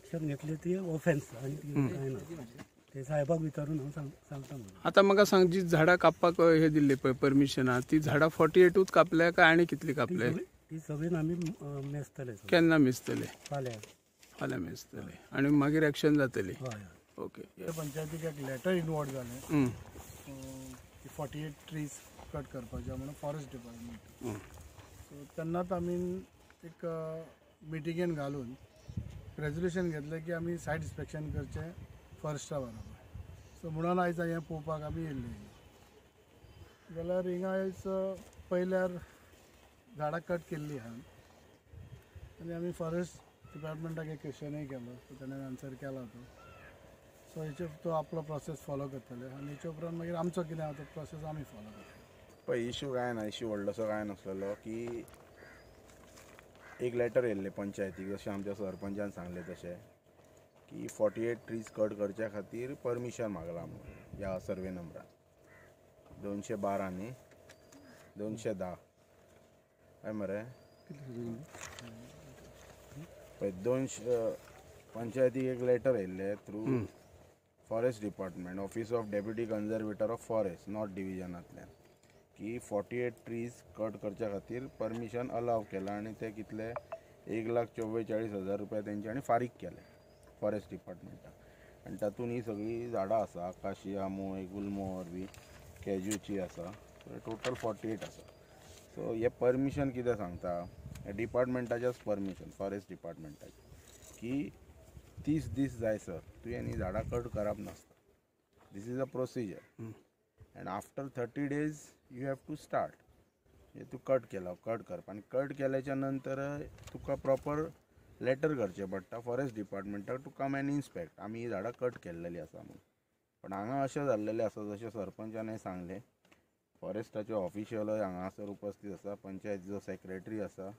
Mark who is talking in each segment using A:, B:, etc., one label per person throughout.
A: Action घेतली ती offence आणि ती काय ना ते साहेबाक विचारून हांव सांगता म्हणून.
B: आता म्हाका सांग, जी झाडां कापपाक हे दिल्ली पळय परमिशन आहा, ती झाडां 48 कापल्या काय आनी कितली कापले?
A: ती सगळी आमी मेजतले.
B: केन्ना मेजतले?
A: फाल्यां
B: मेजतले आणि मागीर एक्शन जातली.
A: हय.
B: ओके.
C: पंचायतीक एक लेटर इनवॉल्व जालें 48 ट्रीज कट करपाचे म्हणून फॉरेस्ट डिपार्टमेंट. सो तेन्नाच आमी एक मिटिंगेन घालून रेजोल्युशन घेतलें की आमी सायट इन्स्पेक्शन करचें फॉरेस्टा बरोबर. सो म्हणून आयज हें पळोवपाक आमी येयल्ले. जाल्यार हिंगा आयज पयल्यार झाडां कट केल्ली आहा आनी आमी फॉरेस्ट डिपार्टमेंटाक एक क्वेश्चनय केलो, सो ताणें आन्सर केला तो. सो हेचे तो आपलो प्रोसेस फॉलो करतले आनी हेचे उपरांत मागीर आमचो कितें आहा तो प्रोसेस आमी फॉलो करतले.
D: पळय इशू काय ना, इशू व्हडलोसो काय नासलेलो की एक लेटर येयल्लें पंचायतीक, जशें आमच्या सरपंचान सांगलें तशें की 48 ट्रीज कट करच्या खातीर परमिशन मागला म्हणून ह्या सर्वे नंबरान 212 न्ही 210 काय मरे पळय 200 पंचायतीक एक लेटर येयल्लें through forest department office of deputy conservator of forest north डिविजनांतल्यान की 48 ट्रीज कट करच्या खातीर परमिशन अलाव केलां आनी ते कितले 1,44,000 रुपया तेंच्यांनी फारीक केले फॉरेस्ट डिपार्टमेंटाक. आनी तातूंत ही सगळीं झाडां आसा, आकाशिया, मोय, गुलमोहर बी, कॅज्यूची आसा, टोटल 48 आसा. सो हे परमिशन कितें सांगता, हे डिपार्टमेंटाचेच परमिशन फॉरेस्ट डिपार्टमेंटाचे की 30 दीस जायसर तुवें हीं झाडां कट करप नासता. This is a procedure and after 30 days you have to start. हे तूं कट केलो, कट करप आनी कट केल्याच्या नंतर तुका प्रॉपर लेटर करचें पडटा फॉरेस्ट डिपार्टमेंटाक टू कम एंड इन्स्पेक्ट आमी ही झाडां कट केल्लेली आसा म्हणून. पण हांगा अशें जाल्लेलें आसा जशें सरपंचानय सांगलें, फॉरेस्टाचे ऑफिशियलय हांगासर उपस्थित आसा, पंचायतीचो सेक्रेटरी आसा,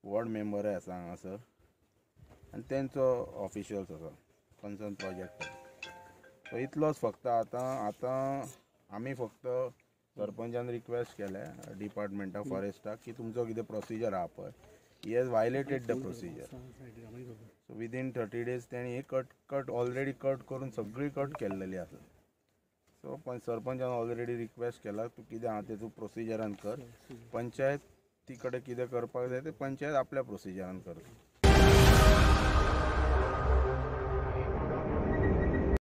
D: वॉर्ड मेंबरय आसा हांगासर आनी तेंचो ऑफिशियल्स आसा कन्सर्न प्रोजेक्ट. सो इतलोच फक्त आतां आमी फक्त सरपंचान रिक्वेस्ट केल्या डिपार्टमेंटा फॉरेस्टाक की तुमचो कितें प्रोसिजर आहा पळय he has violated the procedure. So within 30 days तेणी ही कट ऑलरेडी कट करून सगळी कट केल्लेली आसा. सो सरपंचान ऑलरेडी रिक्वेस्ट केला तूं कितें आहा तें तूं प्रोसिजरान कर, पंचायत ती कडेन कितें करपाक जाय तें पंचायत आपल्या प्रोसिजरान करता.